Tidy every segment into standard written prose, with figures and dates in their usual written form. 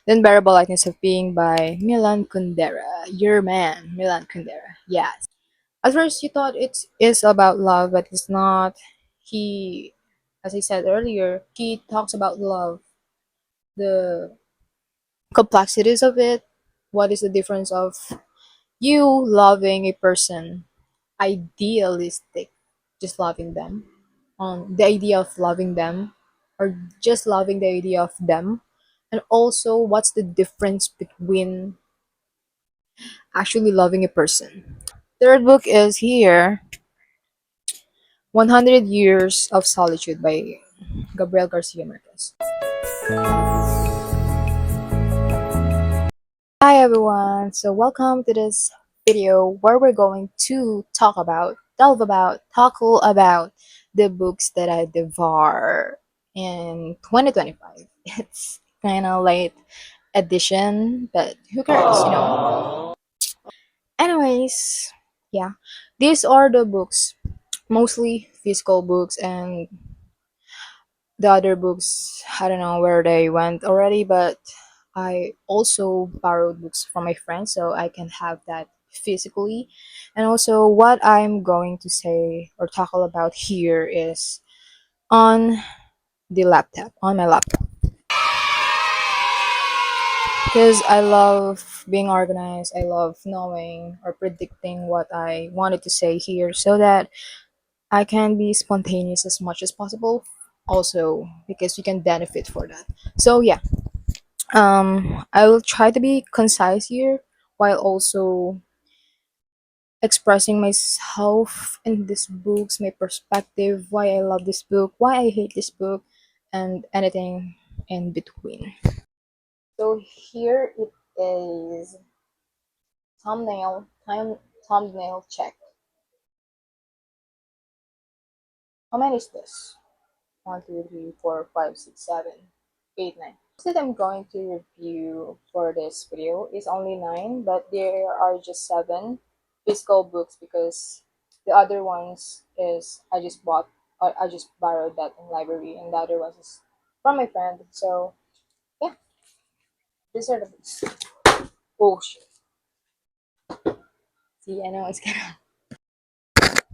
The Unbearable Lightness of Being by Milan Kundera. Your man, Milan Kundera. Yes. At first, you thought it is about love, but it's not. He, as I said earlier, he talks about love, the complexities of it. What is the difference of you loving a person, idealistic, just loving them, on the idea of loving them, or just loving the idea of them, and also what's the difference between actually loving a person. Third book is here, 100 Years of Solitude by Gabriel Garcia Marquez. Hi everyone, so welcome to this video where we're going to tackle about the books that I devour in 2025. It's kind of late edition, but who cares? Anyways, yeah, these are the books, mostly physical books, and the other books, I don't know where they went already, but I also borrowed books from my friends so I can have that physically. And also, what I'm going to say or tackle about here is on on my laptop. Because I love being organized, I love knowing or predicting what I wanted to say here so that I can be spontaneous as much as possible. Also, because you can benefit for that. So, yeah, I will try to be concise here while also expressing myself in these books, my perspective, why I love this book, why I hate this book, and anything in between. So here it is. Thumbnail check. How many is this? One, two, three, four, five, six, seven, eight, nine. That I'm going to review for this video is only 9, but there are just 7 physical books because the other ones is I just bought or I just borrowed that in library, and the other ones is from my friend. So yeah, these are the books. Oh shit! See, I know it's gonna.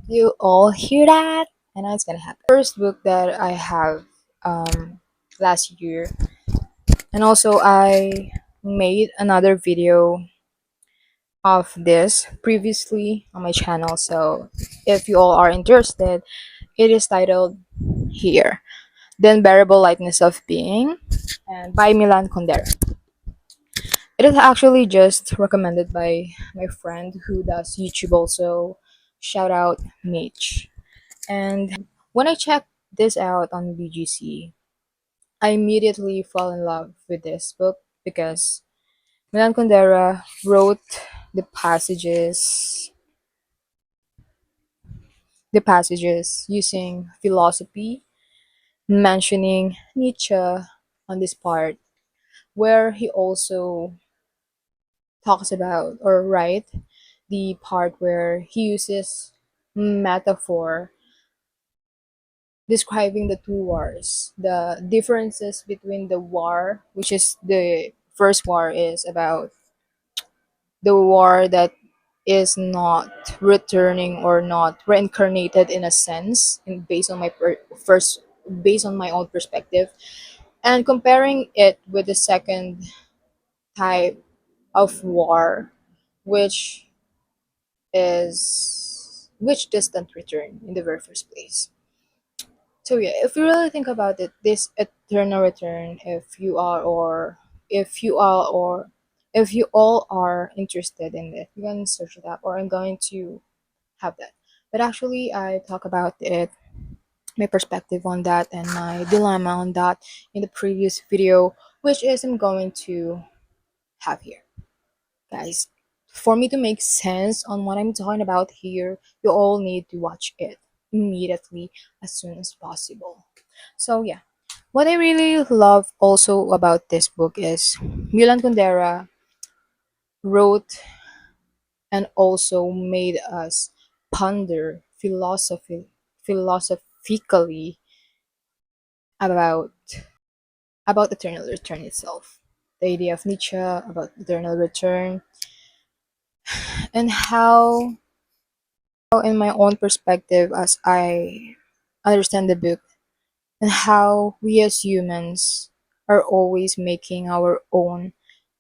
You all hear that? I know it's gonna happen. First book that I have last year, and also I made another video of this previously on my channel, so if you all are interested, it is titled here, The Unbearable Lightness of Being, and by Milan Kundera. It is actually just recommended by my friend who does YouTube also. Shout out Mitch. And when I checked this out on BGC, I immediately fell in love with this book because Milan Kundera wrote the passages the passages using philosophy, mentioning Nietzsche on this part, where he also talks about or write the part where he uses metaphor describing the two wars, the differences between the war, which is the first war is about the war that is not returning or not reincarnated in a sense, and based on first based on my own perspective, and comparing it with the second type of war, which which doesn't return in the very first place. So yeah, if you really think about it, this eternal return, if you are or if you all are interested in it, you can search it up, or I'm going to have that. But actually, I talk about it, my perspective on that, and my dilemma on that in the previous video, which is I'm going to have here, guys. For me to make sense on what I'm talking about here, you all need to watch it immediately as soon as possible. So yeah, what I really love also about this book is Milan Kundera wrote and also made us ponder philosophically about eternal return itself. the idea of Nietzsche about eternal return, and how in my own perspective as I understand the book, and how we as humans are always making our own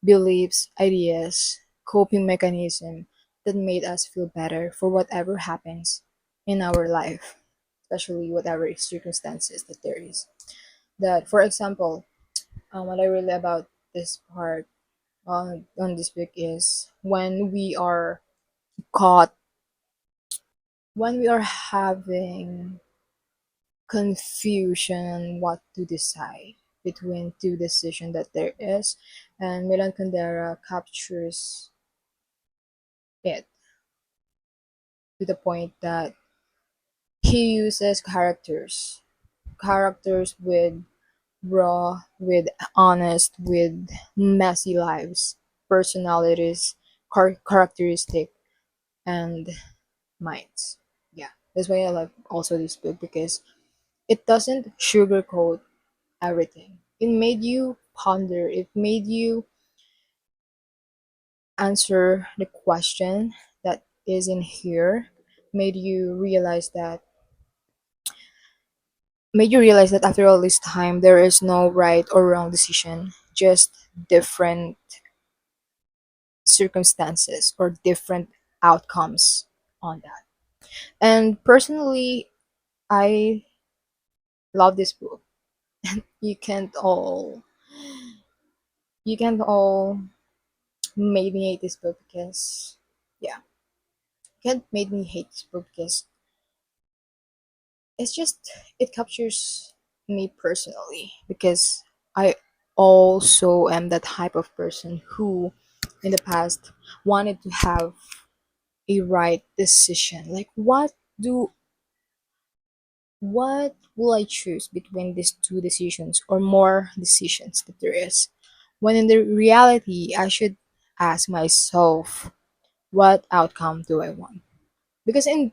beliefs, ideas, coping mechanism that made us feel better for whatever happens in our life, especially whatever circumstances that there is. That, for example, what I really about this part on this book is caught, when we are having confusion on what to decide between two decisions that there is, and Milan Kundera captures it to the point that he uses characters with raw, with honest, with messy lives, personalities, characteristic, and minds. Yeah, that's why I like also this book, because it doesn't sugarcoat everything. It made you ponder, it made you answer the question that is in here, made you realize that after all this time there is no right or wrong decision, just different circumstances or different outcomes on that. And personally, I love this book. You can't all you can't all made me hate this book because, yeah, you can't made me hate this book because it's just, it captures me personally, because I also am that type of person who in the past wanted to have a right decision, like do what will I choose between these two decisions or more decisions that there is, when in the reality I should ask myself, what outcome do I want? Because in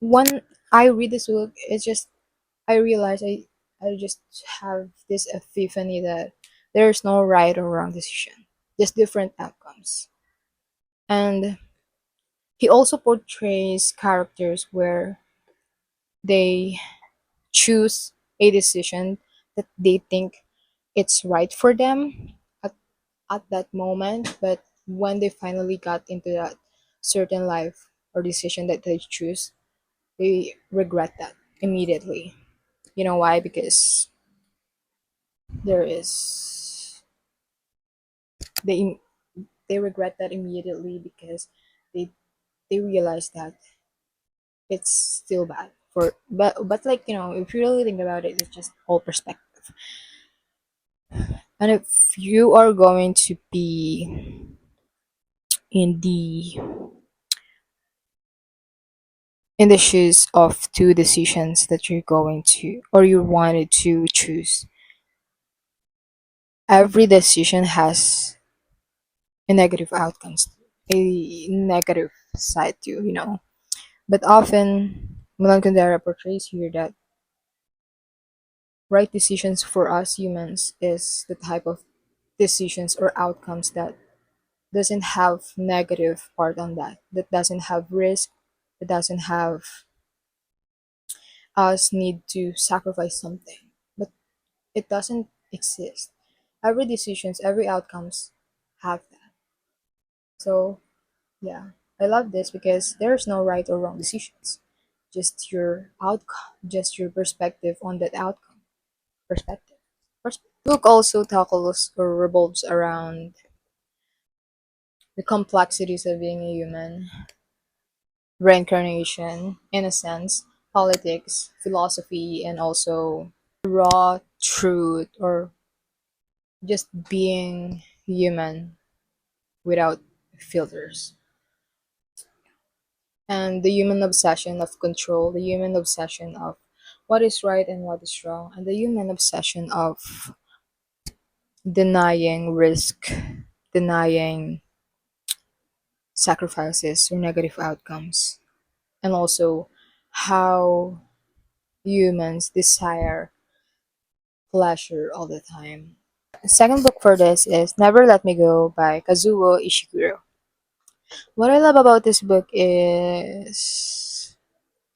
when I read this book, it's just, I realize I just have this epiphany that there's no right or wrong decision, just different outcomes. And he also portrays characters where they choose a decision that they think it's right for them at, at that moment, but when they finally got into that certain life or decision that they choose, they regret that immediately. You know why? Because there is they they regret that immediately because they they realize that it's still bad for, but like, if you really think about it, it's just all perspective. And if you are going to be in the shoes of two decisions that you're going to, or you wanted to choose, every decision has a negative outcomes, a negative side to, but often Milan Kundera portrays here that right decisions for us humans is the type of decisions or outcomes that doesn't have negative part on that doesn't have risk, that doesn't have us need to sacrifice something, but it doesn't exist. Every decisions, every outcomes have that. So yeah, I love this because there's no right or wrong decisions, just your outcome, just your perspective on that outcome. Perspective. Book also tackles or revolves around the complexities of being a human, reincarnation, innocence, politics, philosophy, and also raw truth, or just being human without filters. And the human obsession of control, the human obsession of what is right and what is wrong, and the human obsession of denying risk, denying sacrifices or negative outcomes, and also how humans desire pleasure all the time. second book for this is Never Let Me Go by Kazuo Ishiguro. What I love about this book is,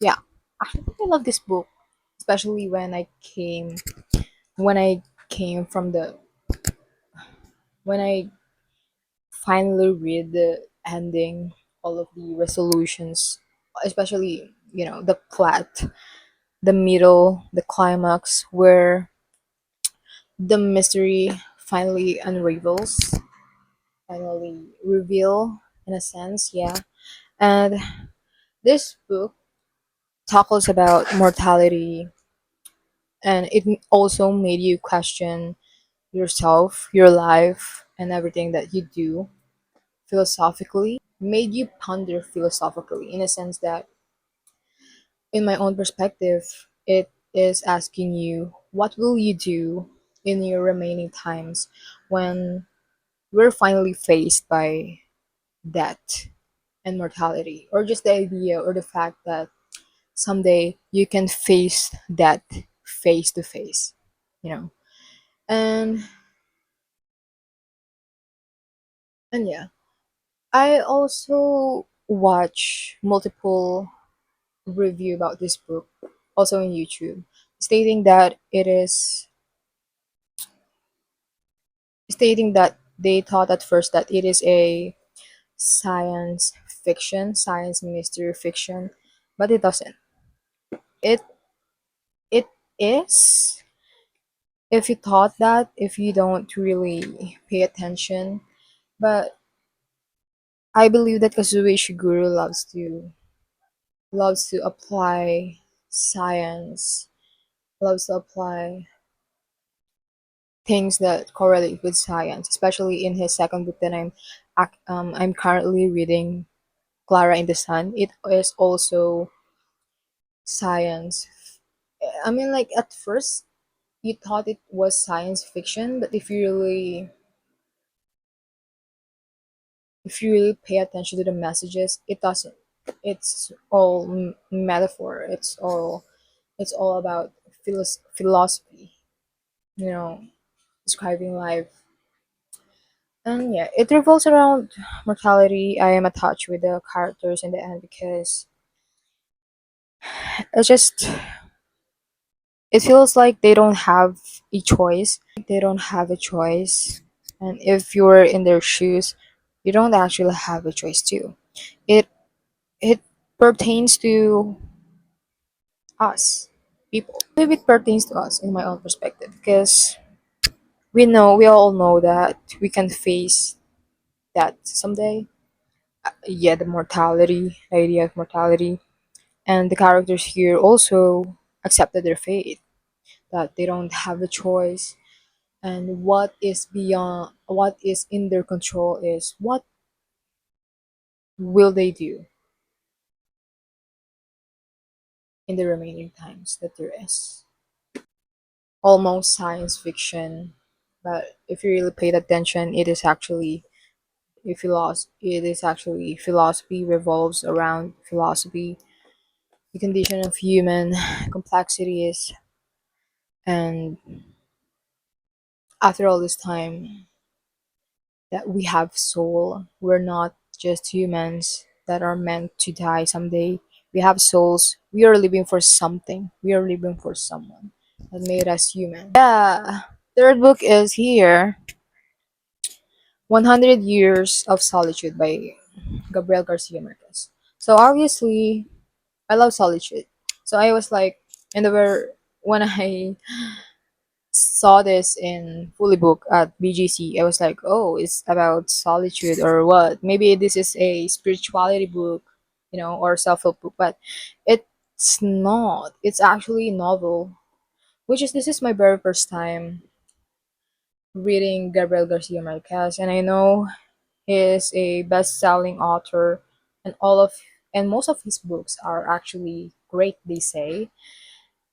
yeah, I think I love this book, especially when I came from the when I finally read the ending, all of the resolutions, especially the plot, the middle, the climax, where the mystery finally unravels, finally reveal in a sense, yeah. And this book tackles about mortality, and it also made you question yourself, your life, and everything that you do philosophically, made you ponder philosophically in a sense that, in my own perspective, it is asking you, what will you do in your remaining times when we're finally faced by death and mortality, or just the idea or the fact that someday you can face death face to face, you know. And yeah, I also watch multiple review about this book, also on YouTube, stating that they thought at first that it is a science fiction, science mystery fiction, but it doesn't. It it is, if you thought that, if you don't really pay attention. But I believe that Kazuo Ishiguro loves to apply science, loves to apply things that correlate with science, especially in his second book that I'm currently reading, Clara in the Sun. It is also science. I mean, like, at first you thought it was science fiction, but if you really pay attention to the messages, it doesn't. It's all metaphor. It's all about philosophy. You know, describing life. And yeah, it revolves around mortality. I am attached with the characters in the end because it's just it feels like they don't have a choice. They don't have a choice. And if you're in their shoes, you don't actually have a choice too. It it pertains to us, people. I believe it pertains to us in my own perspective because we all know that we can face that someday. Yeah, the idea of mortality. And the characters here also accepted their fate, that they don't have a choice. And what is in their control is what will they do in the remaining times that there is. Almost science fiction, but if you really paid attention, it is actually philosophy, revolves around philosophy, the condition of human complexities. And after all this time that we have soul, we're not just humans that are meant to die someday. We have souls. We are living for something. We are living for someone that made us human. Yeah. Third book is here, 100 Years of Solitude by Gabriel Garcia Marquez. So obviously, I love Solitude. So I was like, in the ver when I saw this in fully book at BGC, I was like, oh, it's about solitude or what? Maybe this is a spirituality book, or self-help book, but it's not. It's actually a novel, which is this is my very first time reading Gabriel Garcia Marquez, and I know he is a best-selling author, and most of his books are actually great, they say.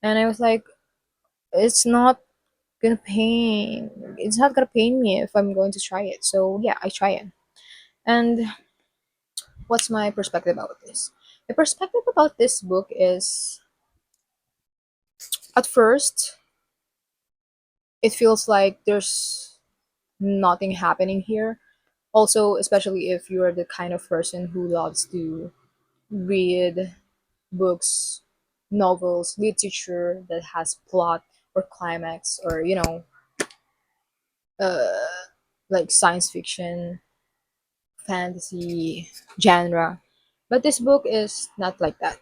And I was like, it's not it's not gonna pain me if I'm going to try it. So yeah, I try it. And what's my perspective about this? My perspective about this book is, at first, it feels like nothing happening here. Also, especially if you're the kind of person who loves to read books, novels, literature that has plot or climax, or uh, like science fiction, fantasy genre. But this book is not like that.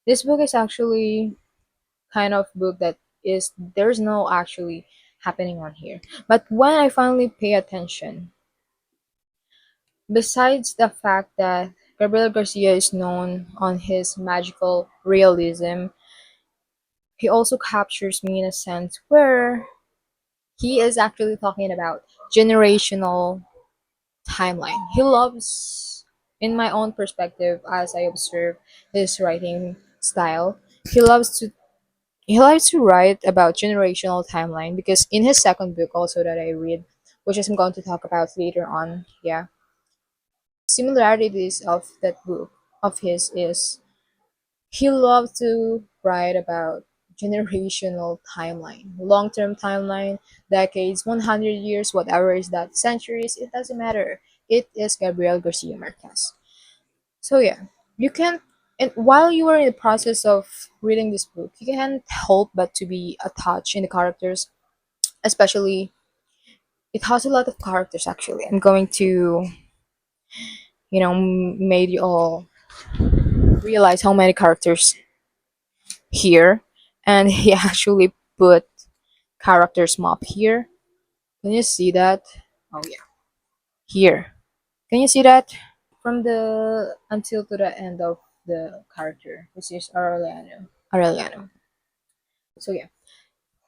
This book is actually kind of book that is there's no actually happening on here. But when I finally pay attention, besides the fact that Gabriel Garcia is known on his magical realism, he also captures me in a sense where he is actually talking about generational timeline. He loves, in my own perspective, as I observe his writing style, he loves to he likes to write about generational timeline because in his second book also that I read, which I'm going to talk about later on, yeah, similarities of that book of his is he loves to write about generational timeline, long-term timeline, decades, 100 years, whatever is that, centuries, it doesn't matter. It is Gabriel Garcia Marquez. So yeah, you can, and while you are in the process of reading this book, you can't help but to be attached in the characters, especially it has a lot of characters actually. I'm going to, made you all realize how many characters here, and he actually put characters map here. Can you see that? Oh yeah, here. Can you see that? From the until to the end of the character, which is Aureliano. Aureliano. So yeah,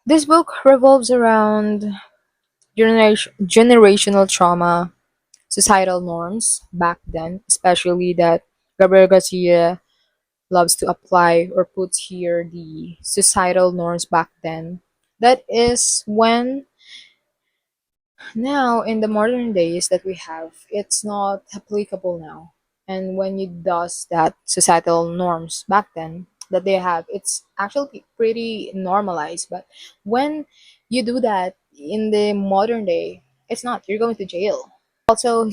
this book revolves around generational trauma, societal norms back then, especially that Gabriel Garcia loves to apply or puts here the societal norms back then. That is when now in the modern days that we have, it's not applicable now. And when you does that societal norms back then that they have, it's actually pretty normalized. But when you do that in the modern day, it's not. You're going to jail. Also,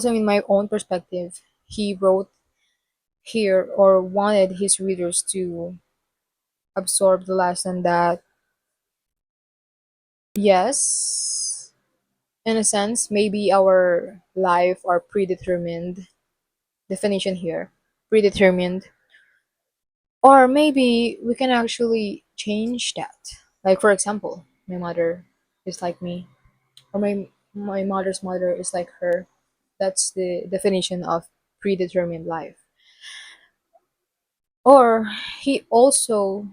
in my own perspective, he wrote here or wanted his readers to absorb the lesson that yes, in a sense, maybe our life are predetermined. Definition here, predetermined, or maybe we can actually change that. Like for example, my mother is like me, or my mother's mother is like her. That's the definition of predetermined life. Or he also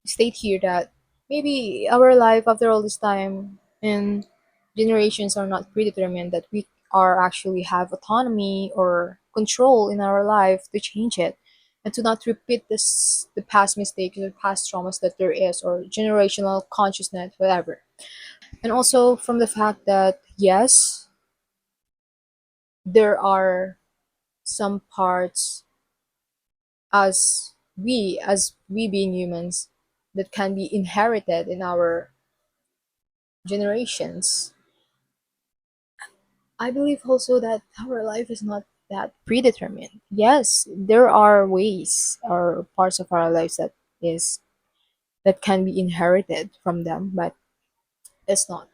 state here that maybe our life after all this time and generations are not predetermined, that we are actually have autonomy or control in our life to change it and to not repeat the past mistakes or past traumas that there is, or generational consciousness, whatever. And also from the fact that yes, there are some parts as we being humans that can be inherited in our generations. I believe also that our life is not that predetermined. Yes, there are ways or parts of our lives that can be inherited from them, but it's not.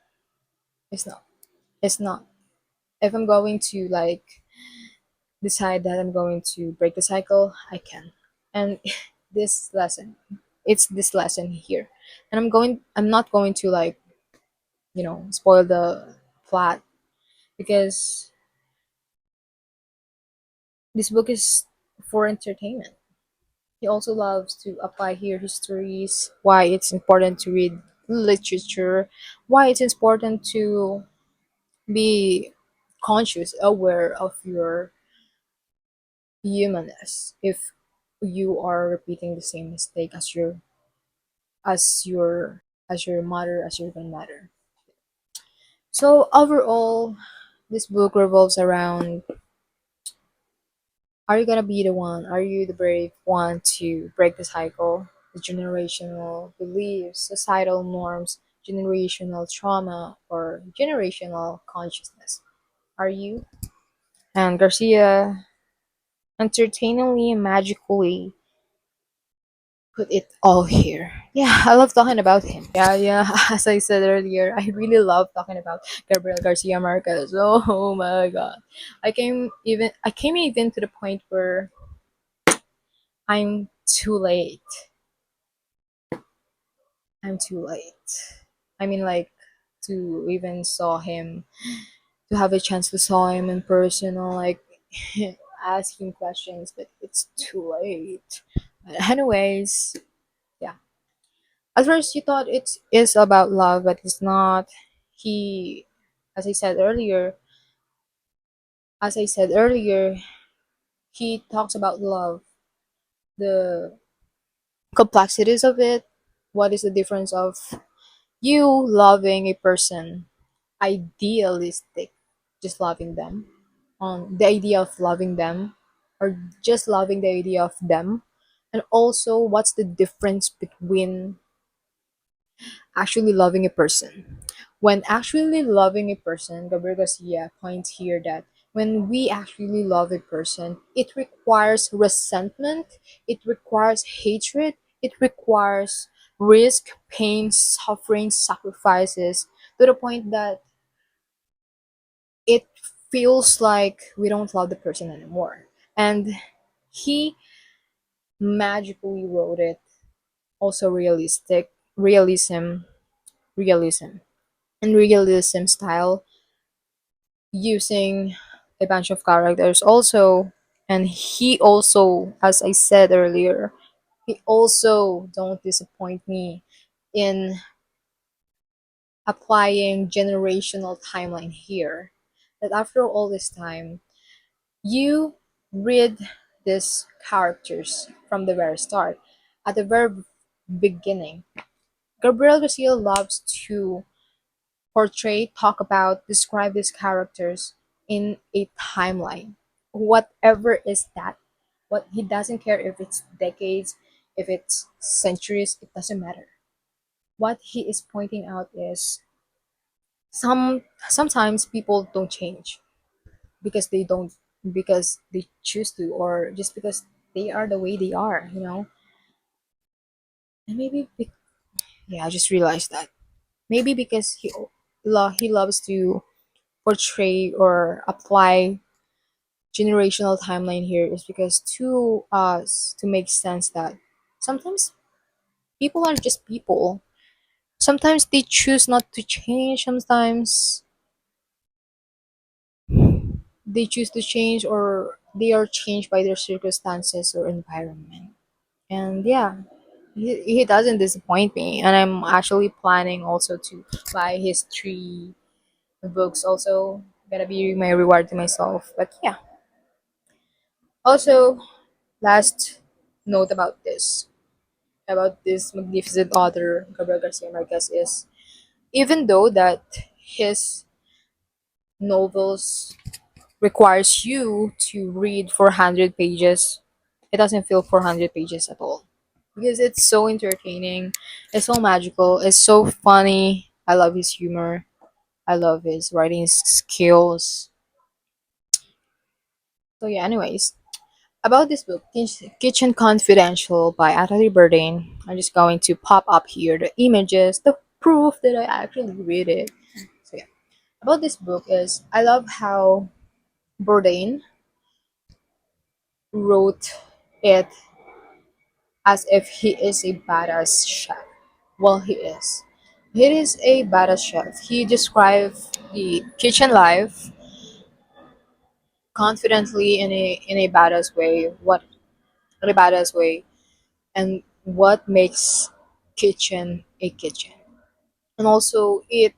It's not. It's not. If I'm going to like decide that I'm going to break the cycle, I can. And this lesson, it's this lesson here. And I'm not going to like, spoil the plot because this book is for entertainment. He also loves to apply here histories, why it's important to read literature, why it's important to be conscious, aware of your humanness if you are repeating the same mistake as your mother, as your grandmother. So overall, this book revolves around, are you gonna be the one? Are you the brave one to break the cycle? the generational beliefs, societal norms, generational trauma, or generational consciousness. Are you? And Garcia entertainingly and magically put it all here. Yeah, I love talking about him. Yeah, yeah. As I said earlier, I really love talking about Gabriel Garcia Marquez. Oh my god. I came even to the point where I'm too late. I'm too late. I mean, like, to even saw him, to have a chance to saw him in person, or like ask him questions, but it's too late. But anyways, yeah. At first, you thought it is about love, but it's not. He, as I said earlier, as I said earlier, he talks about love, the complexities of it. What is the difference of you loving a person, idealistic, just loving them, on the idea of loving them, or just loving the idea of them, and also what's the difference between actually loving a person. When actually loving a person, Gabriel Garcia points here that when we actually love a person, it requires resentment, it requires hatred, it requires risk, pain, suffering, sacrifices, to the point that it feels like we don't love the person anymore. And he magically wrote it also realism, realism, and realism style, using a bunch of characters also. And he also, as I said earlier, he also don't disappoint me in applying generational timeline here, that after all this time you read these characters from the very start, at the very beginning. Gabriel Garcia loves to portray, talk about, describe these characters in a timeline. Whatever is that. What he doesn't care if it's decades, if it's centuries, it doesn't matter. What he is pointing out is sometimes people don't change because they don't, because they choose to, or just because they are the way they are, you know. And yeah, I just realized that maybe because he loves to portray or apply generational timeline here is because to us to make sense that sometimes people are just people. Sometimes they choose not to change. Sometimes they choose to change, or they are changed by their circumstances or environment. And yeah, he doesn't disappoint me. And I'm actually planning also to buy his three books. Also, gonna be my reward to myself. But yeah, also last note about this magnificent author Gabriel Garcia Marquez is, even though that his novels requires you to read 400 pages, it doesn't feel 400 pages at all, because it's so entertaining, it's so magical, it's so funny. I love his humor, I love his writing skills. So yeah, anyways, about this book, Kitchen Confidential by Natalie Bourdain, I'm just going to pop up here the images, the proof that I actually read it. So yeah, about this book is, I love how Bourdain wrote it as if he is a badass chef. Well, he is. He is a badass chef. He described the kitchen life confidently in a badass way. What in a badass way, and what makes kitchen a kitchen. And also, it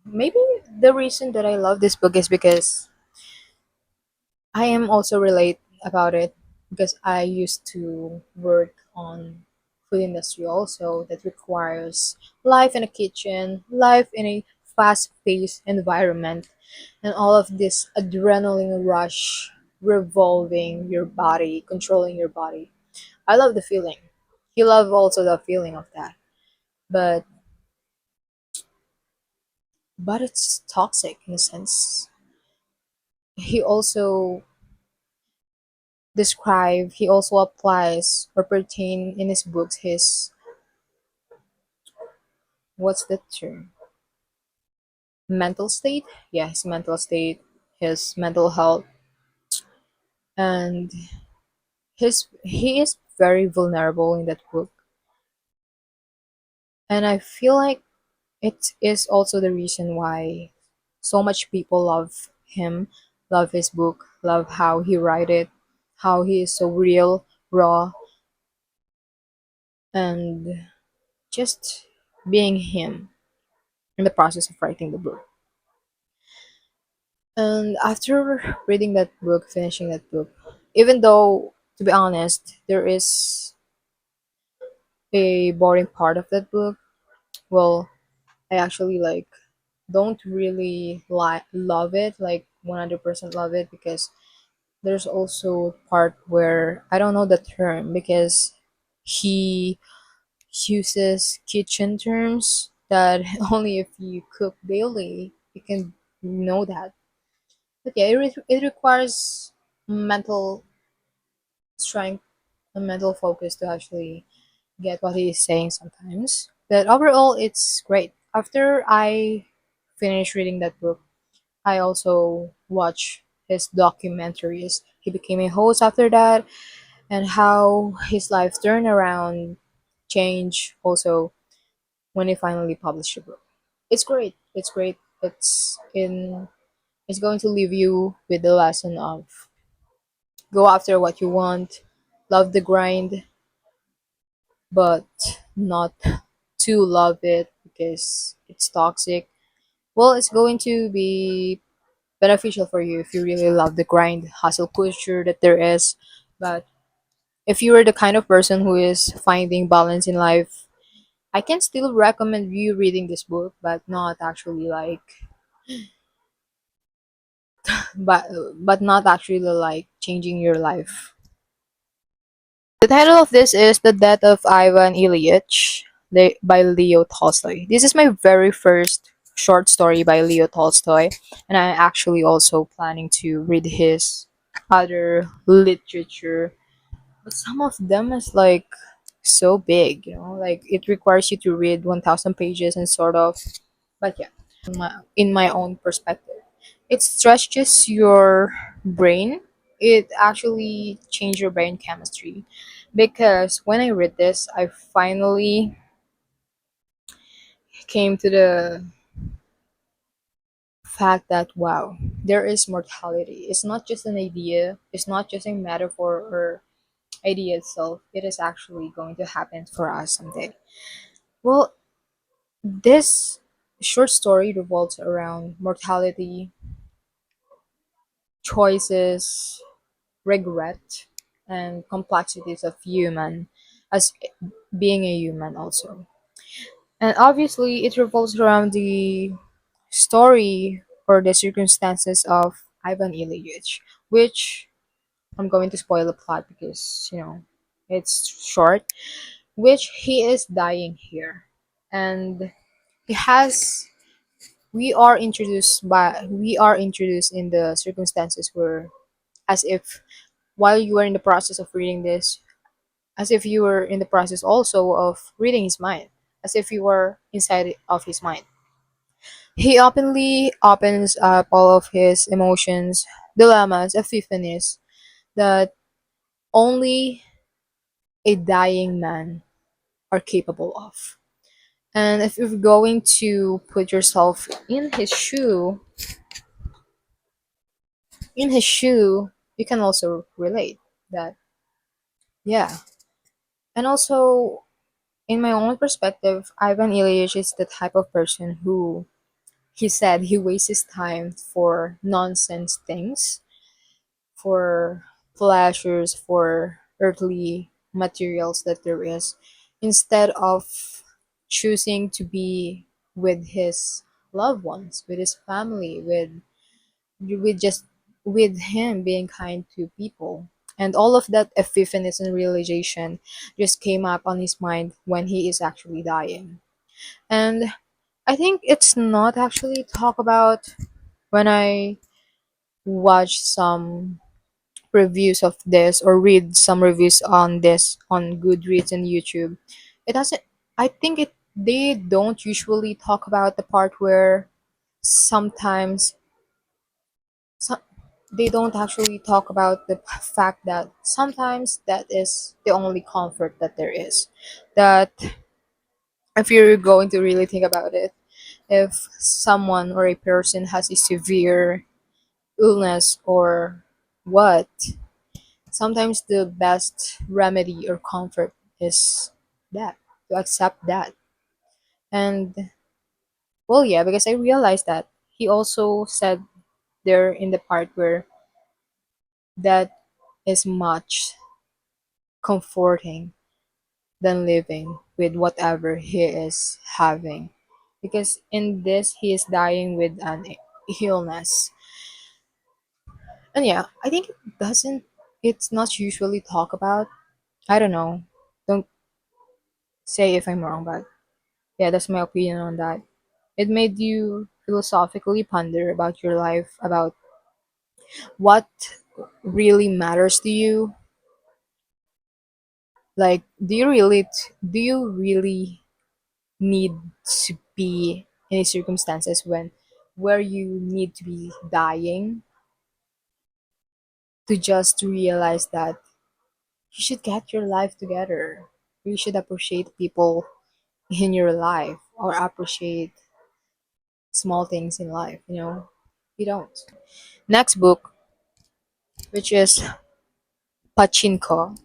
maybe the reason that I love this book is because I am also relate about it, because I used to work on food industry also, that requires life in a kitchen, life in a fast-paced environment, and all of this adrenaline rush revolving your body, controlling your body. I love the feeling. He loved also the feeling of that, but it's toxic in a sense. He also he also applies or pertain in his books his, what's the term, mental state. Yeah, his mental state, his mental health, and he is very vulnerable in that book, and I feel like it is also the reason why so much people love him, love his book, love how he write it, how he is so real, raw, and just being him in the process of writing the book. And after reading that book, finishing that book, even though, to be honest, there is a boring part of that book, well, I actually like don't really love it, like 100% love it, because there's also part where I don't know the term, because he uses kitchen terms that only if you cook daily you can know that. But yeah, it requires mental strength and mental focus to actually get what he is saying sometimes. But overall, it's great. After I finished reading that book, I also watched his documentaries. He became a host after that, and how his life turned around, changed also when he finally published the book. It's great. It's great. It's going to leave you with the lesson of go after what you want, love the grind, but not to love it because it's toxic. Well, it's going to be beneficial for you if you really love the grind hustle culture that there is. But if you are the kind of person who is finding balance in life, I can still recommend you reading this book, but not actually like, but not actually like changing your life. The title of this is The Death of Ivan Ilyich by Leo Tolstoy. This is my very first short story by Leo Tolstoy, and I'm actually also planning to read his other literature. But some of them is like so big, like it requires you to read 1,000 pages and sort of. But yeah, in my own perspective, it stretches your brain. It actually changes your brain chemistry, because when I read this, I finally came to the fact that wow, there is mortality. It's not just an idea, it's not just a metaphor or idea itself. It is actually going to happen for us someday. Well, this short story revolves around mortality, choices, regret, and complexities of human as being a human also. And obviously it revolves around the story or the circumstances of Ivan Ilyich, which I'm going to spoil the plot because it's short, which he is dying here. And he has we are introduced in the circumstances where, as if while you are in the process of reading this, as if you were in the process also of reading his mind, as if you were inside of his mind. He openly opens up all of his emotions, dilemmas, epiphanies that only a dying man are capable of. And if you're going to put yourself in his shoe, you can also relate that, yeah. And also, in my own perspective, Ivan Ilyich is the type of person who he said he wastes his time for nonsense things, for pleasures, for earthly materials that there is, instead of choosing to be with his loved ones, with his family, with just with him being kind to people. And all of that epiphanies and realization just came up on his mind when he is actually dying. And I think it's not actually talk about when I watch some reviews of this or read some reviews on this on Goodreads and YouTube. It doesn't I think it they don't usually talk about the part where sometimes so, they don't actually talk about the fact that sometimes that is the only comfort that there is. That if you're going to really think about it, if someone or a person has a severe illness or what, sometimes the best remedy or comfort is that, to accept that. And well, yeah, because I realized that he also said there in the part where that is much comforting than living with whatever he is having. Because in this, he is dying with an illness. And yeah, I think it's not usually talked about. I don't know. Don't say if I'm wrong, but yeah, that's my opinion on that. It made you philosophically ponder about your life, about what really matters to you. Like, do you really need to be in circumstances where you need to be dying to just realize that you should get your life together. You should appreciate people in your life or appreciate small things in life, you know? You don't. Next book, which is Pachinko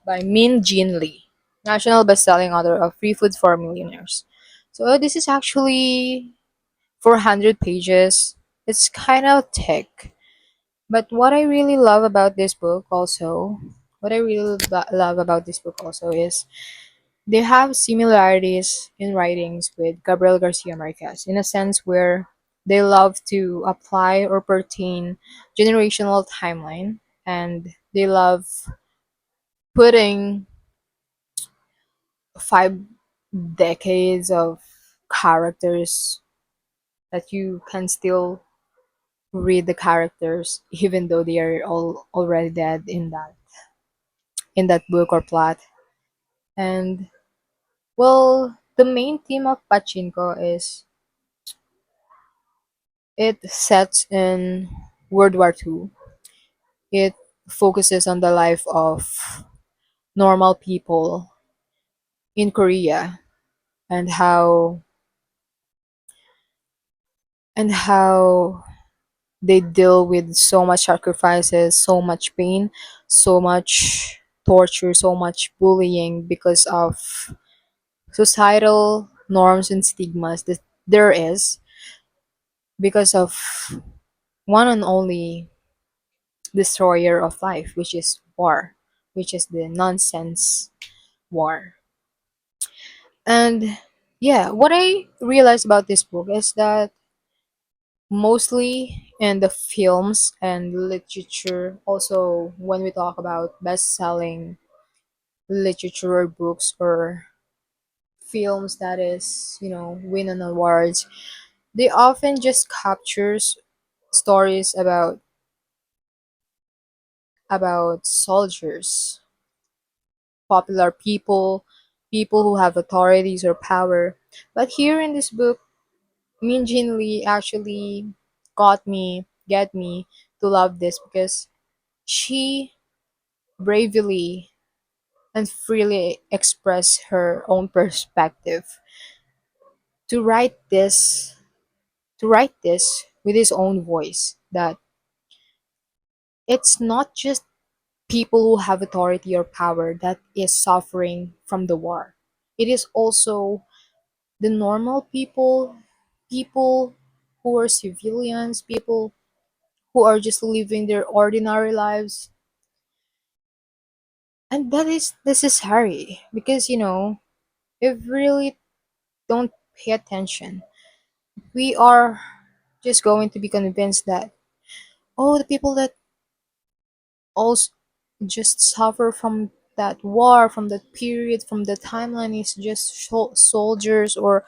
by Min Jin Lee, national best-selling author of Free Food for Millionaires. So this is actually 400 pages. It's kind of thick. But what I really love about this book also is they have similarities in writings with Gabriel Garcia Marquez in a sense where they love to apply or pertain generational timeline, and they love putting 5 decades of characters that you can still read the characters even though they are all already dead in that book or plot. And well, the main theme of Pachinko is it sets in World War II. It focuses on the life of normal people in Korea and how they deal with so much sacrifices, so much pain, so much torture, so much bullying because of societal norms and stigmas that there is because of one and only destroyer of life, which is war, which is the nonsense war. And yeah, what I realized about this book is that mostly in the films and literature, also when we talk about best selling literature or books or films that is, win an awards, they often just captures stories about soldiers, popular people, people who have authorities or power. But here in this book, Min Jin Lee actually get me to love this because she bravely and freely expressed her own perspective to write this to write this with his own voice that it's not just people who have authority or power that is suffering from the war. It is also the normal people, people who are civilians, people who are just living their ordinary lives. And that is necessary because, if we really don't pay attention, we are just going to be convinced that, oh, the people that also just suffer from that war, from that period, from the timeline is just soldiers or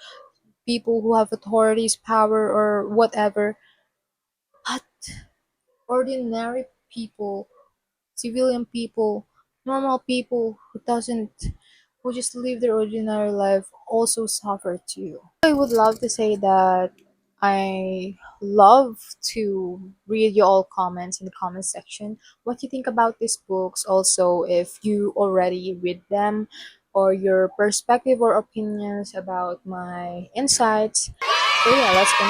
people who have authorities, power, or whatever. But ordinary people, civilian people, normal people who just live their ordinary life also suffer too. I would love to say that I love to read your all comments in the comment section. What you think about these books, also if you already read them, or your perspective or opinions about my insights. So yeah, let's finish.